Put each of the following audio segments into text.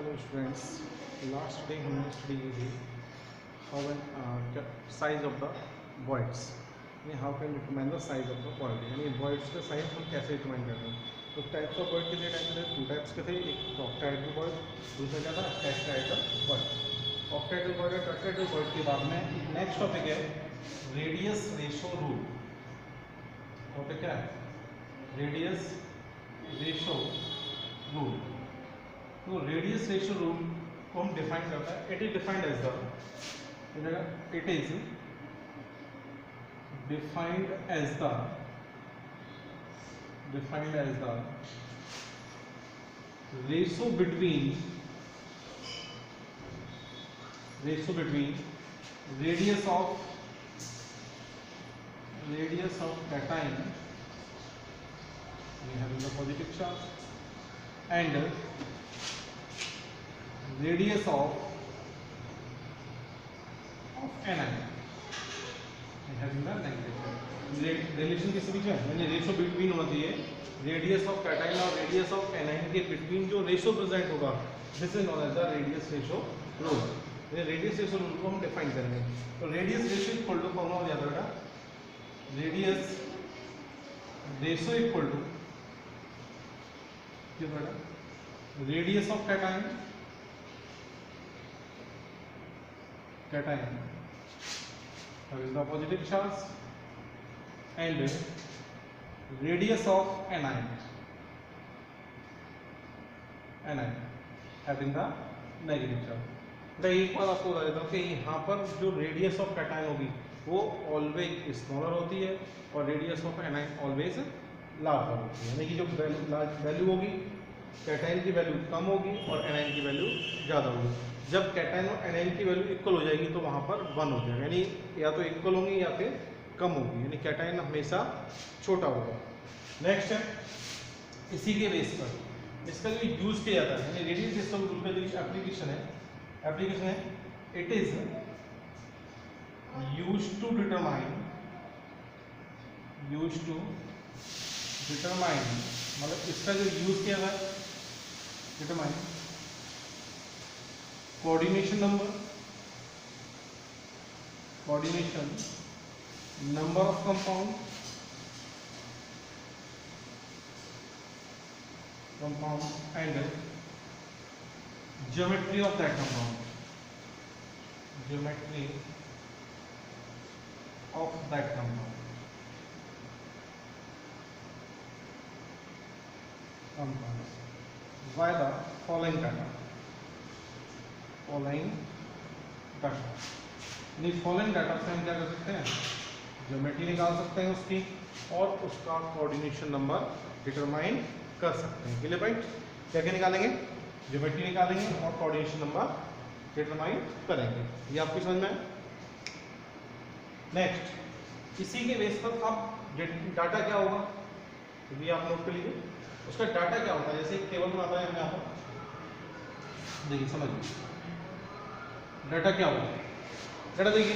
Hello students, last day हमने study की थी how size of the voids, यानी how can determine the size of the void, यानी voids का size हम कैसे डिटरमाइन करते हैं। तो टाइप्स ऑफ वॉइड कितने टाइप थे? टू टाइप्स के थे, एक ऑक्टाहेड्रल वॉइड, दूसरा क्या था? Tetrahedral void. ऑक्टाहेड्रल वॉइड और टेट्राहेड्रल वॉइड के बाद में नेक्स्ट टॉपिक है रेडियस रेशो रूल। टॉपिक क्या है? Radius ratio rule. तो रेडियस रेशो रूल को हम डिफाइन करते हैं। It is defined as the it is defined as the ratio between radius of cation, we have the positive charge, and radius of anion, we have the negative charge. Relation किसके बीच में? यानी ratio between होना चाहिए radius of cation और radius of anion के between जो ratio present होगा, this is known as the radius ratio rule. Radius ratio rule को हम डिफाइन करेंगे। तो radius ratio equal to formula हो जाता है radius ratio equal to radius of cation having the positive charge and radius of anion having the negative charge। तो एक बार आपको बता देता हूँ कि यहाँ पर जो रेडियस ऑफ कैटाइन होगी वो ऑलवेज स्मॉलर होती है और radius of A9 always larger होती है, यानी कि जो वैल्यू होगी कैटाइन की वैल्यू कम होगी और एनाइन की वैल्यू ज़्यादा होगी। जब कैटाइन और एनाइन की वैल्यू इक्वल हो जाएगी तो वहाँ पर 1 हो जाएगा, यानी या तो इक्वल होंगी या फिर कम होगी, यानी कैटाइन हमेशा छोटा होगा। नेक्स्ट है इसी के बेस पर इसका जो यूज़ किया जाता है, यानी रेडियस रेशो रूल का जो एप्लीकेशन है it is used to determine मतलब इसका जो यूज किया है determine coordination number of compound and geometry of that compound by the following data। Following data से हम क्या कर सकते हैं? ज्योमेट्री निकाल सकते हैं उसकी और उसका कोऑर्डिनेशन नंबर डिटरमाइन कर सकते हैं। Clear point? क्या निकालेंगे? ज्योमेट्री निकालेंगे और कोऑर्डिनेशन नंबर डिटरमाइन करेंगे। ये आपकी समझ में है? नेक्स्ट इसी के बेस पर अब डाटा क्या होगा तो भी आप नोट कर लीजिए। उसका डाटा क्या होता है? जैसे एक टेबल बनाता है, हमने यहाँ पर देखिए, समझिए डाटा क्या होगा। डाटा देखिए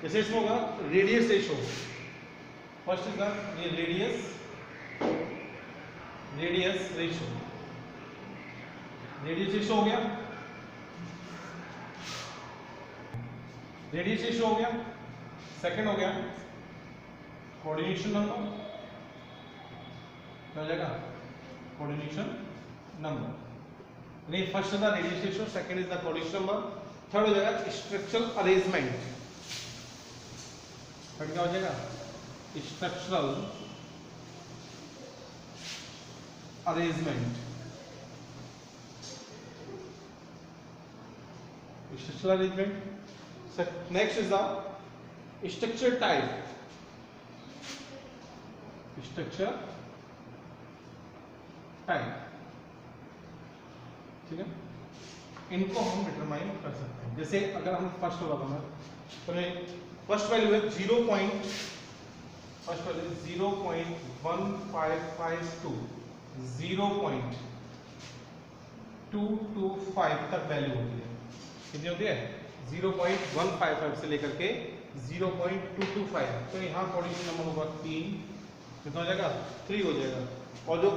जैसे इसमें होगा radius ratio, first is the ये रेडियस रेशो हो गया, सेकंड हो गया कोऑर्डिनेशन नंबर, क्या हो जाएगा? Coordination number. नहीं, first is the radius ratio, second is the coordination number, third हो जाएगा स्ट्रक्चरल अरेंजमेंट। थर्ड क्या हो जाएगा? Structural arrangement. Next is the structure type. ठीक है, इनको हम डिटरमाइन कर सकते हैं। जैसे अगर हम फर्स्ट होगा तो फर्स्ट वैल्यू है 0.1552 0.225 तक वैल्यू होती है। कितनी होती है? 0.155 से लेकर के 0.225। तो यहाँ कोऑर्डिनेशन नंबर होगा 3, कितना हो जाएगा? 3 हो जाएगा। और जो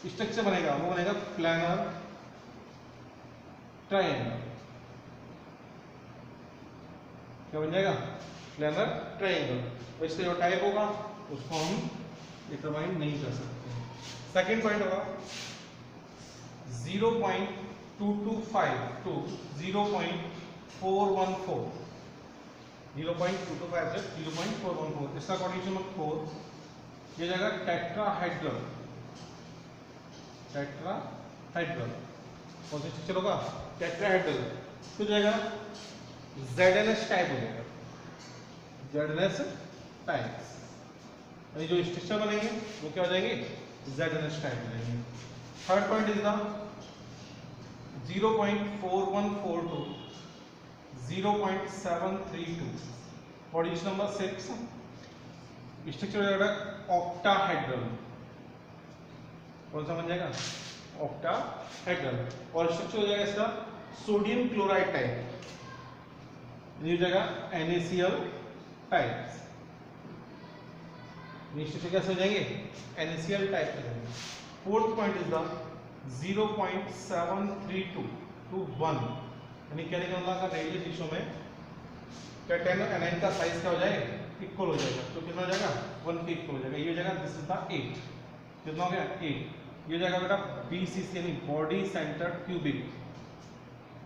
स्ट्रक्चर बनेगा वो बनेगा प्लानर ट्रायंगल, क्या बन जाएगा? Planar triangle. इसका जो टाइप होगा उसको हम डिटरमाइन नहीं कर सकते। सेकंड पॉइंट होगा 0.225 टू 0.414, 0.225 से 0.414, इसका कोऑर्डिनेशन नंबर 4 ये जाएगा टेट्राहेड्रल। टेट्राहेड्रल कौन सा स्ट्रक्चर होगा? टेट्राहेड्रल। तो जाएगा ZNS टाइप हो जाएगा, ZNS टाइप। जो स्ट्रक्चर बनेंगे वो क्या हो जाएंगे? ZNS टाइप बनेंगे। Third point is the 0.4142 to 0.732, coordination number 6 structure हो जाएगा ऑक्टाहेड्रल। कौन सा बन जाएगा? ऑक्टाहेड्रल। और स्ट्रक्चर हो जाएगा इसका सोडियम क्लोराइड टाइप, ये हो जाएगा NaCl टाइप। स्ट्रक्चर कैसे हो जाएंगे? NaCl टाइप हो जाएंगे। Fourth point is the 0.732 to 1, यानी क्या निकलना का रेडियस रेशियो में कैटायन और एनायन का साइज क्या हो जाएगा? इक्वल हो जाएगा। तो कितना हो जाएगा? 1 के इक्वल हो जाएगा। ये हो जाएगा दिस इज द 8, कितना हो गया? 8। ये हो जाएगा बेटा BCC यानी body centred cubic,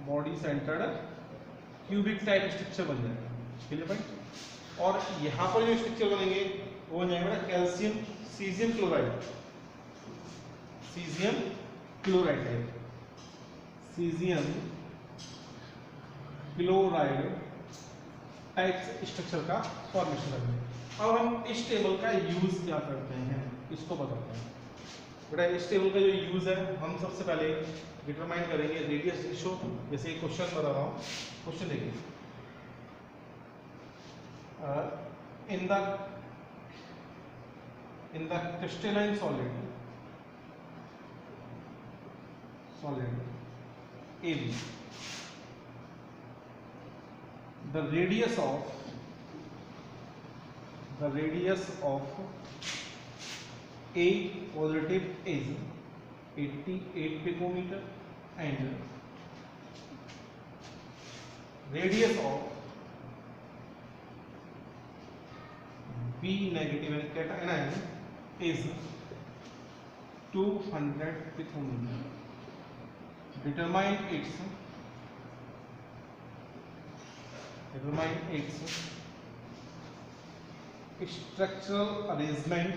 body centred cubic type structure बन जाएगा। क्लियर भाई? और यहाँ पर जो स्ट्रक्चर बनेंगे वो बन जाएगा calcium caesium chloride, caesium chloride type, caesium chloride type structure का फॉर्मेशन करेंगे। अब हम इस टेबल का यूज क्या करते हैं इसको बताते हैं। बेटा इस टेबल का जो यूज है हम सबसे पहले डिटरमाइन करेंगे रेडियस रेशियो। जैसे एक क्वेश्चन बता रहा हूँ, क्वेश्चन देखिए, in the crystalline solid AB, the radius of A positive is 88 picometer and radius of B negative and cation is 200 picometer. Determine its structural arrangement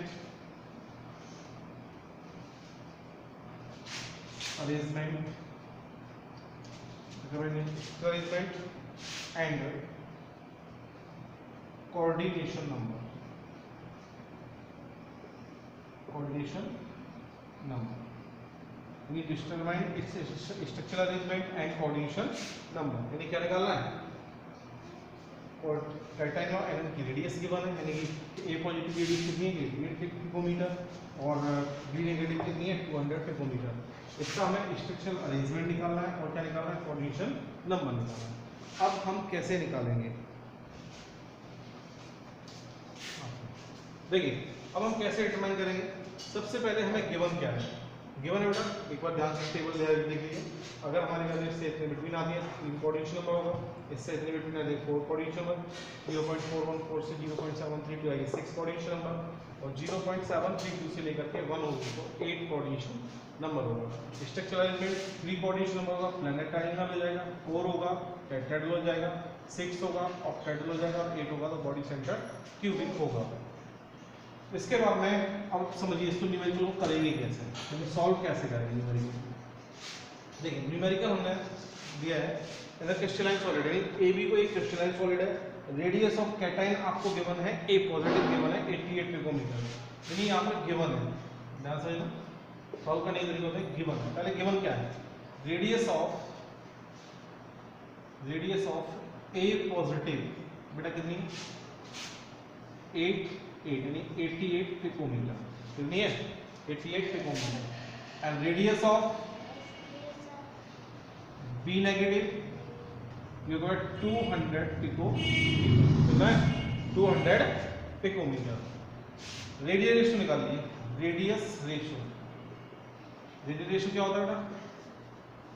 and coordination number. We determine its structural arrangement and coordination number. यानी क्या निकालना है? और cation और anion की radius given है, यानी कि A पॉजिटिव रेडियस कितनी है? 88 पिकोमीटर और B नेगेटिव कितनी है? 200 पिकोमीटर। इसका हमें स्ट्रक्चरल अरेंजमेंट निकालना है और क्या निकालना है? कोऑर्डिनेशन नंबर निकालना है। अब हम कैसे निकालेंगे? देखिए अब हम कैसे डिटरमाइन करेंगे। सबसे पहले हमें गिवन क्या है? गिवन है बेटा, एक बार ध्यान से टेबल देख लीजिए। अगर हमारे वैल्यू इससे इतने बिटवीन आती है 3 कोऑर्डिनेशन नंबर होगा, इससे इतने बिटवीन आती है 4 कोऑर्डिनेशन नंबर, 0.414 से 0.732 आएगी 6 कोऑर्डिनेशन नंबर, और 0.732 से लेकर के 1 होगी तो 8 कोऑर्डिनेशन नंबर होगा। स्ट्रक्चरल अरेंजमेंट 3 कोऑर्डिनेशन नंबर होगा, प्लैनेट ट्रायंगल हो जाएगा, 4 होगा टेट्राहेड्रल हो जाएगा, 6 होगा ऑक्टाहेड्रल हो जाएगा, और 8 होगा तो बॉडी सेंटर क्यूबिक होगा। इसके बाद में अब समझिए इसको न्यूमेरिकल करेंगे कैसे, यानी सॉल्व कैसे करेंगे न्यूमेरिकल। देखिए न्यूमेरिकल हमने दिया है इधर क्रिस्टलाइन सॉलिड, यानी AB को एक क्रिस्टलाइन सॉलिड है, रेडियस ऑफ कैटायन आपको गिवन है A पॉजिटिव गिवन है 88 पिकोमीटर, यानी यहाँ पर गिवन है। ध्यान से ना सॉल्व करने के तरीके होते हैं, गिवन है। पहले गिवन क्या है? रेडियस ऑफ A पॉजिटिव बेटा कितनी? 8 यानी 88 पिकोमीटर, कितनी है? 88 picometer. And radius of B negative you got 200 picometer, 200 picometer. Radius ratio निकाल लीजिए, रेडियस रेशियो क्या होता है बेटा?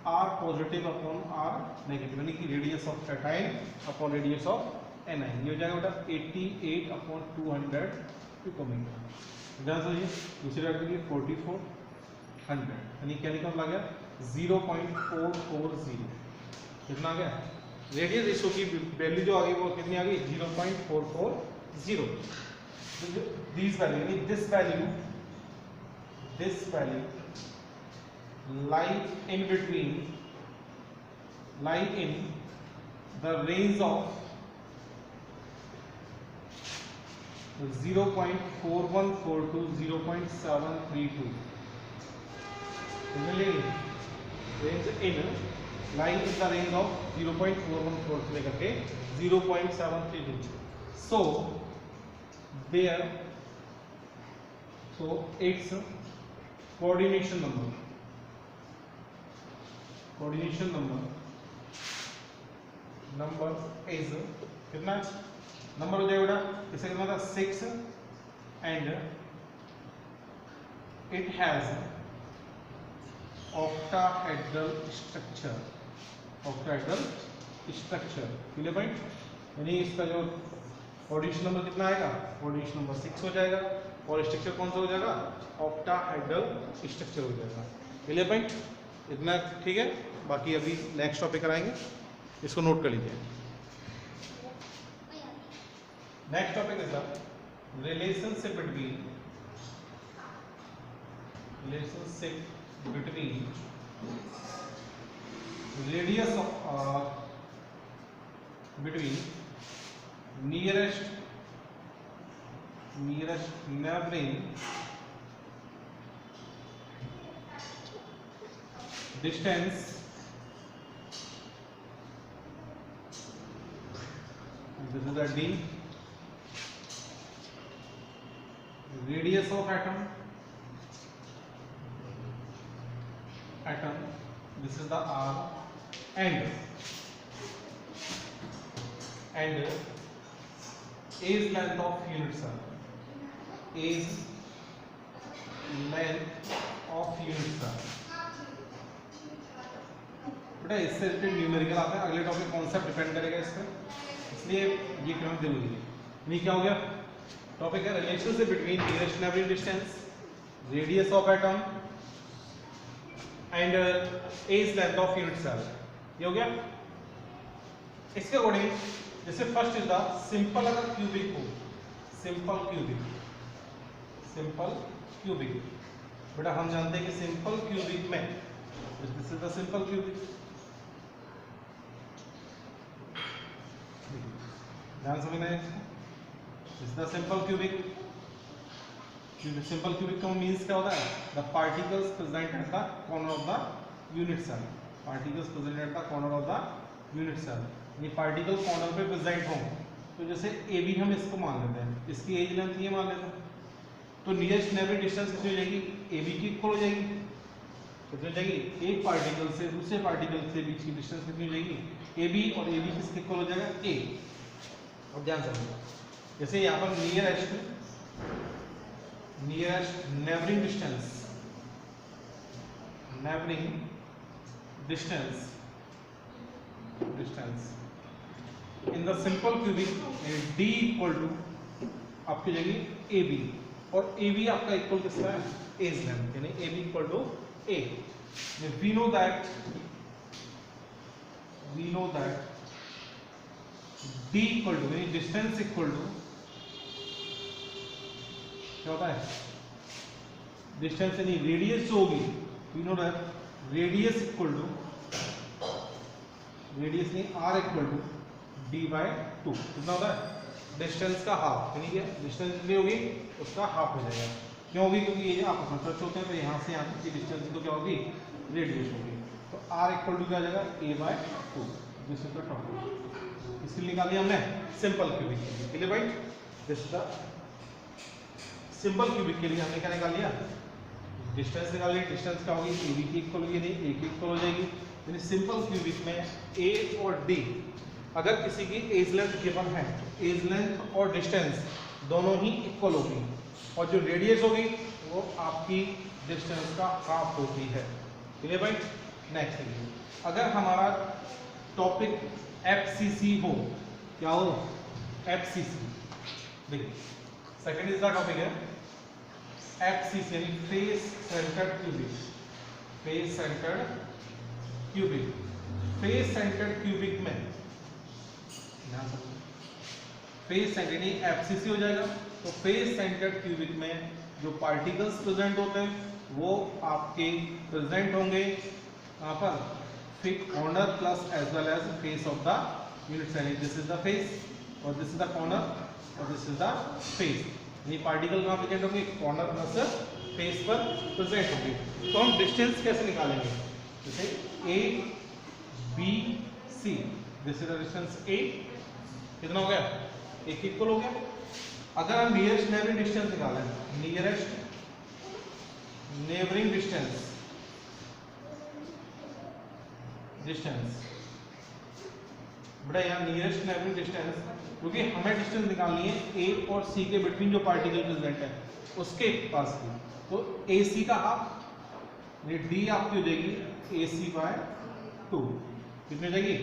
R positive upon R negative, यानी कि radius of cation upon radius of anion. ये हो जाएगा बेटा 88 अपॉन 200 पिकोमीटर। ध्यान से दूसरी बात के लिए 4400, यानी क्या निकल आ गया 0.440। कितना आ गया रेडियस, इसो की वैल्यू जो आ गई वो कितनी आ गई 0.440। दिस वैल्यू यानी this value lie in between, lie in the range of 0.4142 to 0.732। range in lying in the range of 0.414 से लेकर के 0.732। so its coordination number is कितना नंबर हो जाएगा बेटा, इसे कितना था 6 and it has octahedral structure। Clear point, यानी इसका जो कोऑर्डिनेशन नंबर कितना आएगा, कोऑर्डिनेशन नंबर 6 हो जाएगा और स्ट्रक्चर कौन सा हो जाएगा, ऑक्टाहेड्रल स्ट्रक्चर हो जाएगा। क्लियर पॉइंट, इतना ठीक है। बाकी अभी नेक्स्ट टॉपिक कराएंगे, इसको नोट कर लीजिए। Next topic is the relationship between radius of between nearest neighboring distance this is a D, radius of atom this is the R, and age length of unit cell, बेटा इससे related numerical आता है। अगले topic concept depend करेगा इस पर, इसलिए ये क्रम जरूरी है। नहीं क्या हो गया, टॉपिक है relationship between nearest neighbouring distance, radius of atom and edge length of unit cell. ये हो गया। इसके अकॉर्डिंग जैसे फर्स्ट इज द सिंपल, अगर क्यूबिक हो, सिंपल क्यूबिक बेटा हम जानते हैं कि सिंपल क्यूबिक में this is the simple cubic, ध्यान समझना है। This is the simple cubic. Simple cubic का मींस क्या होता है, the particles present at the corner of the unit cell, ये पार्टिकल कॉर्नर पे प्रेजेंट हो। तो जैसे ए बी हम इसको मान लेते हैं, इसकी एज लेंथ ये मान लेते हैं, तो नियरेस्ट नेबरिंग डिस्टेंस कितनी हो जाएगी, ए बी की इक्वल हो जाएगी। कितनी हो जाएगी, एक पार्टिकल से दूसरे पार्टिकल से बीच की डिस्टेंस कितनी हो जाएगी, ए बी, और ए बी किसके इक्वल हो जाएगा, ए। और ध्यान समझिए, जैसे यहाँ पर nearest neighbouring distance in the simple cubic D equal to आपकी जाएगी ए बी, और ए बी आपका इक्वल किसका है, एज लेंथ, यानी a b equal to a. We know that D equal to यानी डिस्टेंस इक्वल टू क्या होता है, डिस्टेंस यानी रेडियस जो होगी, we know that radius equal to नहीं R इक्वल टू D/2। कितना होता है, डिस्टेंस का हाफ, यानी कि डिस्टेंस जितनी होगी उसका हाफ हो जाएगा। क्यों होगी, क्योंकि ये आपस में टच होते हैं, तो यहाँ से यहाँ तक की डिस्टेंस तो क्या होगी, रेडियस होगी। तो R इक्वल टू क्या आ जाएगा, A/2। This is the topic, इसके लिए निकाल लिया हमने सिंपल क्यूबिक के लिए। Clear point, this is the simple cubic के लिए हमने क्या निकाल लिया, डिस्टेंस निकाल ली। डिस्टेंस क्या होगी, ए बी की इक्वल होगी, नहीं ए की इक्वल हो जाएगी। यानी सिंपल क्यूबिक में ए और डी, अगर किसी की एज लेंथ गिवन है, एज लेंथ और डिस्टेंस दोनों ही इक्वल होगी, और जो रेडियस होगी वो आपकी डिस्टेंस का हाफ होती है। क्लियर पॉइंट, नेक्स्ट देखिए, अगर हमारा टॉपिक FCC हो, क्या हो, FCC, देखिए सेकंड इज द टॉपिक है FCC यानी face centred cubic, face centred cubic, face centred cubic में फेस सेंटर यानी FCC हो जाएगा। तो फेस सेंटर्ड क्यूबिक में जो पार्टिकल्स प्रेजेंट होते हैं वो आपके प्रेजेंट होंगे यहाँ पर corner plus as well as face of the unit cell. This is the face और दिस इज द कॉर्नर और दिस इज द फेस, यानी पार्टिकल कहाँ प्रेजेंट होंगे, कॉर्नर प्लस फेस पर प्रेजेंट होंगे। तो हम डिस्टेंस कैसे निकालेंगे, जैसे A B C, this is the distance A, कितना हो गया, एक इक्वल हो गया। अगर हम नियरेस्ट नेबरिंग डिस्टेंस निकालें, नियरेस्ट नेबरिंग डिस्टेंस बेटा यहाँ नियरेस्ट नेबरिंग डिस्टेंस, क्योंकि हमें डिस्टेंस निकालनी है A और C के बिटवीन जो पार्टिकल प्रेजेंट है उसके पास की, तो AC का हाफ D आपकी हो जाएगी AC/2, कितनी हो जाएगी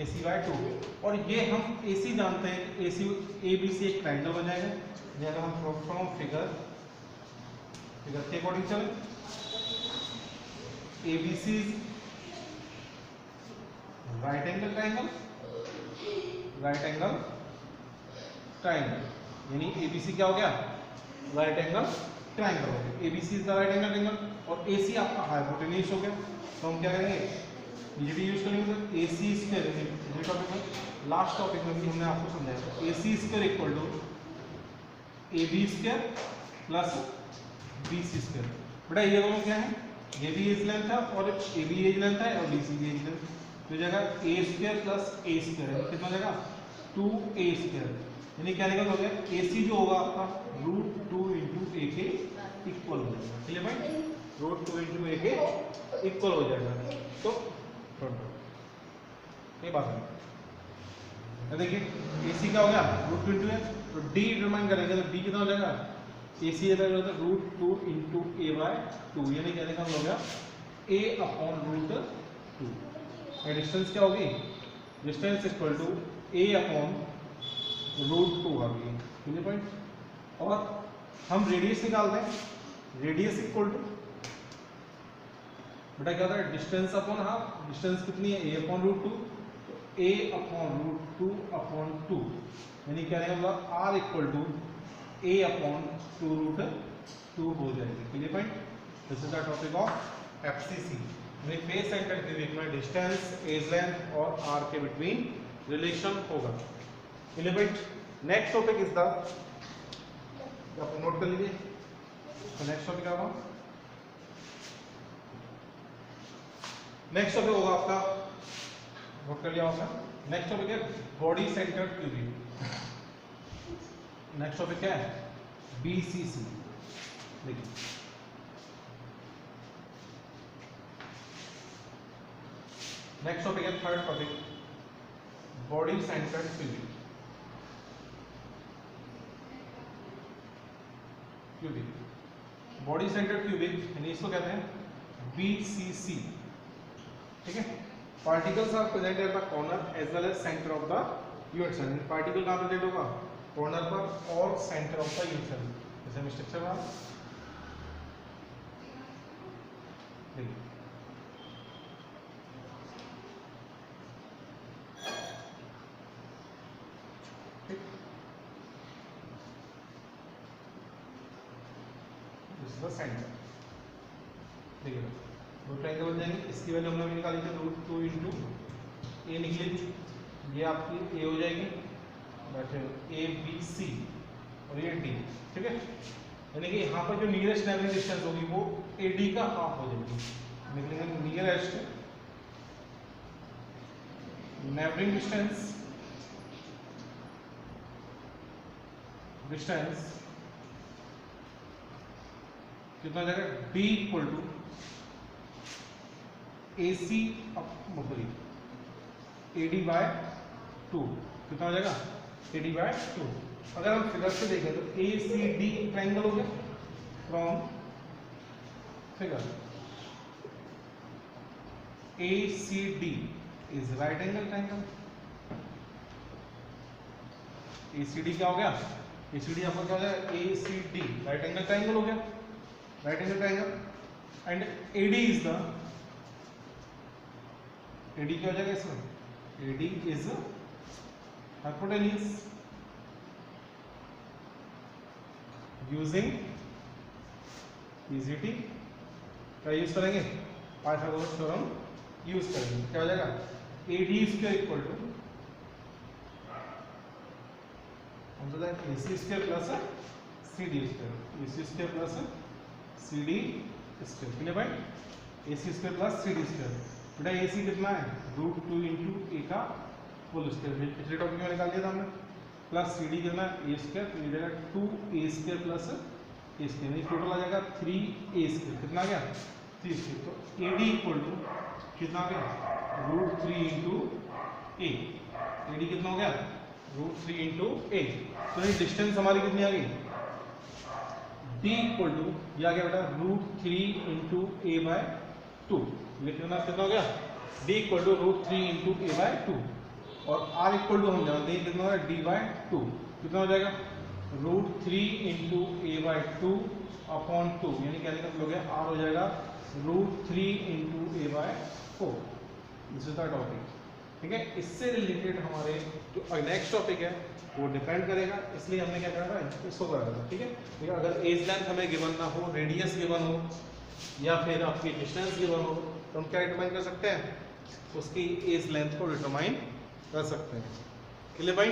AC/2। और ये हम AC जानते हैं, AC ABC एक ट्रायंगल बन जाएगा। जैसे हम फ्रॉम फिगर के अकॉर्डिंग चले, ABC right angle triangle, right angle triangle, यानी ABC क्या हो गया, राइट एंगल ट्रायंगल हो गया। ABC is the right angle triangle और AC आपका हाइपोटेन्यूज हो गया। तो हम क्या करेंगे, बीजेपी यूज करेंगे, तो AC स्क्वायर, ये टॉपिक में लास्ट टॉपिक में भी हमने आपको समझाया, AC square equal to AB square plus BC square. बेटा ये दोनों क्या है, ये भी एज लेंथ है और AB एज लेंथ है और BC भी एज लेंथ, तो जगह A square plus A square कितना हो जाएगा 2A स्क्वायर, यानी क्या निकल हो गया AC जो होगा आपका √2 × A के इक्वल हो जाएगा। क्लियर भाई, √2 × A के इक्वल हो जाएगा। तो ये बात है, देखिए AC क्या हो गया √2 × A, तो D डिटरमाइन करेंगे तो D कितना हो जाएगा, AC √2 × A/2, यानी क्या हो गया A/√2। डिस्टेंस क्या होगी, डिस्टेंस इक्वल टू A/√2 आ गई। ठीक है पॉइंट। और हम रेडियस निकालते हैं, रेडियस इक्वल टू बेटा क्या था, डिस्टेंस अपॉन हाफ, डिस्टेंस कितनी है A/√2, तो A/√2/2, यानी क्या रहेगा R इक्वल टू A/2√2 हो जाएगी। Clear point. This is the topic of FCC, यानी फेस सेंटर्ड क्यूबिक में डिस्टेंस, एज लेंथ और R के बिटवीन रिलेशन होगा। Clear point. Next topic is the, आप नोट कर लीजिए, तो नेक्स्ट टॉपिक होगा, नेक्स्ट टॉपिक होगा आपका, नोट कर लिया होगा, नेक्स्ट टॉपिक है body centred cubic. Next topic क्या है, BCC। देखिए नेक्स्ट टॉपिक है third topic, body centred cubic. Body centred cubic यानी इसको कहते हैं BCC। ठीक है, particles are present at the corner as well as centre of the unit cell. Particle कहाँ प्रेजेंट होगा, कॉर्नर पर और centre of the unit cell. जैसे हम स्ट्रक्चर में देखिए, सेंटर देखिए, दो ट्रायंगल बन जाएंगे। इसकी वैल्यू हमने अभी निकाली थी √2 × A निकली, ये आपकी A हो जाएगी, ABC और ये D। ठीक है, यानी कि यहाँ पर जो नियरेस्ट नेबरिंग डिस्टेंस होगी वो AD का हाफ हो जाएगी। निकलेंगे नियरेस्ट नेबरिंग डिस्टेंस, कितना हो जाएगा, D equal to AC AD/2, कितना हो जाएगा AD/2। अगर हम फिगर से देखें तो ACD ट्रायंगल हो गया from figure, ACD is right angle triangle. ACD क्या हो गया? ACD आपका क्या हो जाएगा? ACD राइट एंगल ट्राइंगल हो गया, right angle triangle. And AD is the, AD क्या हो जाएगा इसमें? AD is hypotenuse using PGT. क्या यूज करेंगे? पाइथागोरस थ्योरम यूज करेंगे. क्या हो जाएगा? AD square equal to AC square plus CD square. AC square plus CD square. Clear भाई? AC square plus CD square. बेटा AC कितना है? √2 इंटू A का होल स्क्वायर. पिछले टॉपिक में निकाल दिया था हमने. प्लस CD कितना है? A square. तो ये जाएगा 2A square plus A square. ये टोटल आ जाएगा 3A स्क्वायर. कितना आ गया? 3 स्क्वायर. तो AD इक्वल टू कितना आ गया? √3 इंटू A. AD कितना हो गया? √3 इंटू A. तो ये डिस्टेंस हमारी कितनी आ गई? D इक्वल टू ये आ गया बेटा √3 इंटू A/2. ये कितना हो गया? D equal to √3 into A/2. और R इक्वल टू हम जानते हैं कितना होगा? D/2. कितना हो जाएगा? √3 इंटू A/2 अपॉन 2. यानी कहने का मतलब हो गया R हो जाएगा √3 into A/4. This is the topic. ठीक है. इससे रिलेटेड हमारे जो नेक्स्ट टॉपिक है वो डिपेंड करेगा, इसलिए हमने क्या करा था? इसको करा था. ठीक है. ठीक है. अगर एज लेंथ हमें गिवन ना हो, रेडियस गिवन हो या फिर आपकी डिस्टेंस गिवन हो, तो हम क्या डिटरमाइन कर सकते हैं? उसकी एज लेंथ को डिटरमाइन कर सकते हैं. क्लियर भाई?